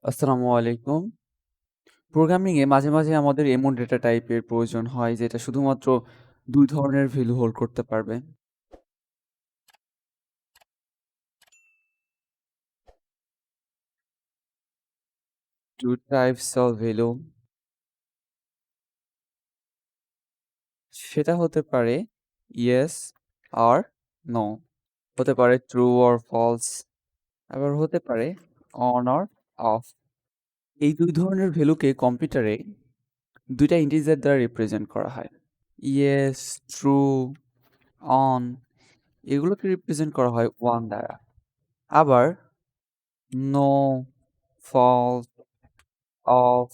আসসালামু আলাইকুম। প্রোগ্রামিং এ মাঝে, মাঝে আমাদের এমন ডেটা টাইপের প্রয়োজন হয় যেটা শুধুমাত্র ২ ধরনের ভ্যালু হোল্ড করতে পারবে। Two টাইপস অফ ভ্যালু সেটা হতে পারে ইয়েস আর নো, হতে পারে ট্রু অর ফলস, আবার হতে পারে অন অর অফ। এই ২ ধরনের ভ্যালুকে কম্পিউটারে ২ টা ইন্টিজার দ্বারা রিপ্রেজেন্ট করা হয়। ইয়েস, ট্রু, অন এগুলোকে রিপ্রেজেন্ট করা হয় 1 দ্বারা। আবার নো, ফলস, অফ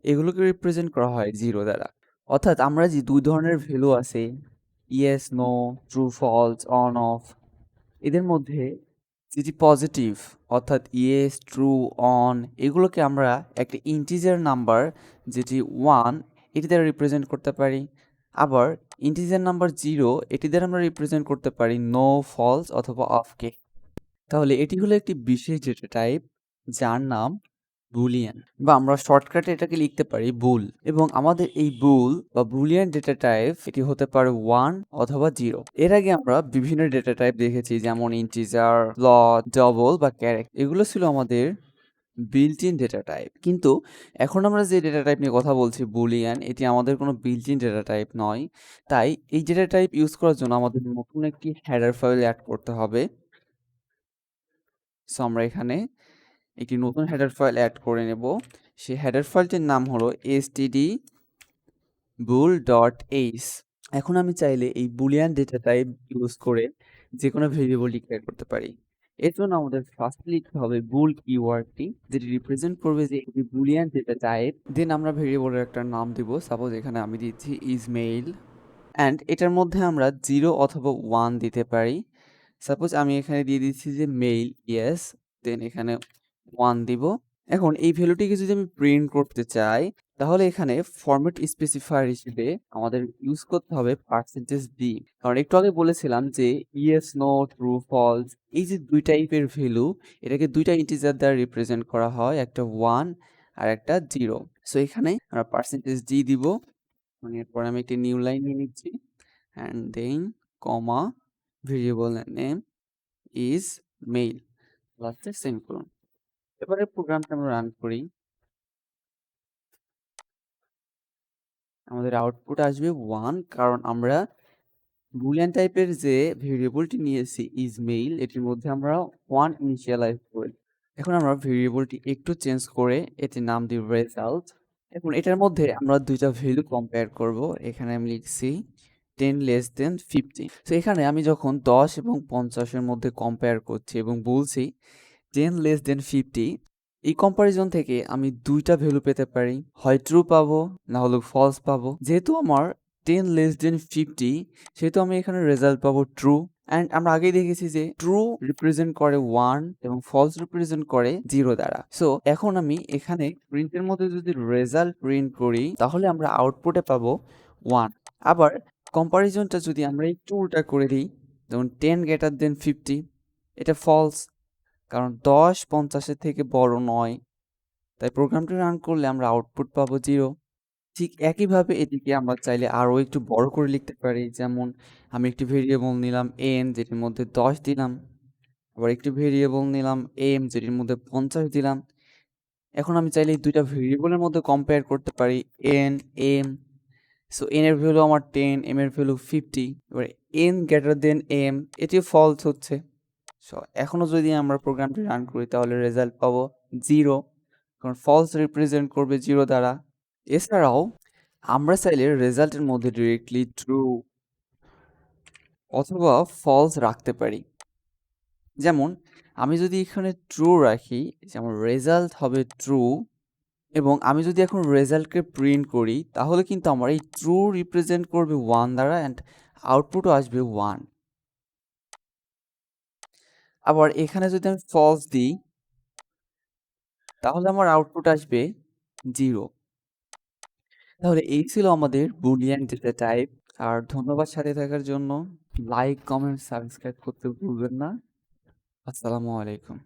এগুলোকে রিপ্রেজেন্ট করা হয় 0 দ্বারা। অর্থাৎ আমরা যে ২ ধরনের ভ্যালু আছে yes, no, true, false, on, off এদের মধ্যে যেটি পজিটিভ অর্থাৎ ইয়েস, ট্রু, অন এগুলোকে আমরা একটা ইন্টিজার নাম্বার যেটি 1 এটি দ্বারা রিপ্রেজেন্ট করতে পারি। আবার ইন্টিজার নাম্বার 0 এটি দ্বারা আমরা রিপ্রেজেন্ট করতে পারি নো, ফলস অথবা অফকে। তাহলে এটি হলো একটি বিশেষ ডেটা টাইপ যার নাম বুলিয়ান, বা আমরা শর্টকাটে এটাকে লিখতে পারি বুল। এবং আমাদের এই বুল বা বুলিয়ান ডেটা টাইপ এটি হতে পারে 1 অথবা 0। এর আগে আমরা বিভিন্ন ডেটা টাইপ দেখেছি, যেমন ইন্টিজার, ফ্লোট, ডবল বা ক্যারেক্টার। এগুলো ছিল আমাদের বিল্ট ইন ডেটা টাইপ। কিন্তু এখন আমরা যে ডেটা টাইপ নিয়ে কথা বলছি বুলিয়ান, এটি আমাদের কোনো বিল্ট ইন ডেটা টাইপ নয়। তাই এই ডেটা টাইপ ইউজ করার জন্য আমাদের নতুন একটি হেডার ফাইল অ্যাড করতে হবে। সো আমরা এখানে একটি নতুন হেডার ফাইল অ্যাড করে নেব। সেই হেডার ফাইলটির নাম হলো stdbool.h। এখন আমি চাইলে এই বুলিয়ান ডেটা টাইপ ইউজ করে যে কোনো ভেরিয়েবল ডিক্লেয়ার করতে পারি। এর জন্য আমাদের ফার্স্টে লিখতে হবে বুল কিওয়ার্ডটি, যেটি রিপ্রেজেন্ট করবে যে এটি বুলিয়ান ডেটা টাইপ। দেন আমরা ভেরিয়েবলের একটা নাম দিব, সাপোজ এখানে আমি দিচ্ছি ইসমেইল, অ্যান্ড এটার মধ্যে আমরা 0 অথবা 1 দিতে পারি। সাপোজ আমি এখানে দিয়ে দিচ্ছি যে মেইল ইয়েস, দেন এখানে 1 দিব। এখন এই ভ্যালুটিকে যদি আমি প্রিন্ট করতে চাই, তাহলে এখানে ফরম্যাট স্পেসিফায়ার হিসেবে আমাদের ইউজ করতে হবে %d। কারণ একটু আগে বলেছিলাম যে ইয়েস, নো, ট্রু, ফলস এই যে 2 টাইপের ভ্যালু, এটাকে 2 টা ইন্টিজার দ্বারা রিপ্রেজেন্ট করা হয়, একটা 1 আর একটা 0। সো এখানে আমরা %d দিব। এরপর আমি একটি নিউ লাইন নিয়ে নিচ্ছি, and then comma variable name is mail লাস্টে সেমিকোলন। এবারে প্রোগ্রামটা আমরা রান করি, আমাদের আউটপুট আসবে 1, কারণ আমরা বুলিয়ান টাইপের যে ভেরিয়েবলটি নিয়েছি ইজ মেইল, এটির মধ্যে আমরা 1 ইনিশিয়ালাইজ করি। এখন আমরা ভেরিয়েবলটি একটু চেঞ্জ করে এটির নাম দিব রেজাল্ট। এখন এটার মধ্যে আমরা 2টা ভ্যালু কম্পেয়ার করব। এখানে আমি লিখছি 10 লেস দেন 50। তো এখানে আমি যখন 10 এবং 50 এর মধ্যে কম্পেয়ার করছি এবং বলছি 10 লেস দেন 50, এই কম্পারিজন থেকে আমি 2টা ভ্যালু পেতে পারি, হয় ট্রু পাবো না হলে ফলস পাবো। যেহেতু আমার 10 লেস দেন 50, সেহেতু আমি এখানে রেজাল্ট পাবো ট্রু। অ্যান্ড আমরা আগেই দেখেছি যে ট্রু রিপ্রেজেন্ট করে 1 এবং ফলস রিপ্রেজেন্ট করে 0 দ্বারা। সো এখন আমি এখানে প্রিন্টের মধ্যে যদি রেজাল্ট প্রিন্ট করি, তাহলে আমরা আউটপুটে পাবো 1। আবার কম্পারিজনটা যদি আমরা একটু উল্টা করে দিই, যেমন 10 গ্রেটার দেন 50, এটা ফলস, কারণ 10 50-এর থেকে বড় নয়। তাই প্রোগ্রামটি রান করলে আমরা আউটপুট পাবো 0। ঠিক একইভাবে এটিকে আমরা চাইলে আরও একটু বড় করে লিখতে পারি, যেমন আমি একটি ভেরিয়েবল নিলাম n, যেটির মধ্যে 10 দিলাম, আবার একটি ভেরিয়েবল নিলাম m, যেটির মধ্যে 50 দিলাম। এখন আমি চাইলে এই 2টা ভেরিয়েবলের মধ্যে কম্পেয়ার করতে পারি n, m। সো n এর ভ্যালু আমার 10, m এর ভ্যালু 50। এবার n গ্রেটার দেন m, এটিও ফলস হচ্ছে। সো এখনও যদি আমরা প্রোগ্রামটি রান করি, তাহলে রেজাল্ট পাবো 0, কারণ ফলস রিপ্রেজেন্ট করবে 0 দ্বারা। এছাড়াও আমরা চাইলে রেজাল্টের মধ্যে ডিরেক্টলি ট্রু অথবা ফলস রাখতে পারি। যেমন আমি যদি এখানে ট্রু রাখি, যেমন রেজাল্ট হবে ট্রু, এবং আমি যদি এখন রেজাল্টকে প্রিন্ট করি, তাহলে কিন্তু আমার এই ট্রু রিপ্রেজেন্ট করবে 1 দ্বারা, অ্যান্ড আউটপুটও আসবে 1। আবার এখানে যদি আমি ফলস দিই, তাহলে আমার আউটপুট আসবে 0। তাহলে এই ছিল আমাদের বুলিয়ান ডেটা টাইপ। আর ধন্যবাদ সাথে থাকার জন্য। লাইক, কমেন্ট, সাবস্ক্রাইব করতে ভুলবেন না। আসসালামু আলাইকুম।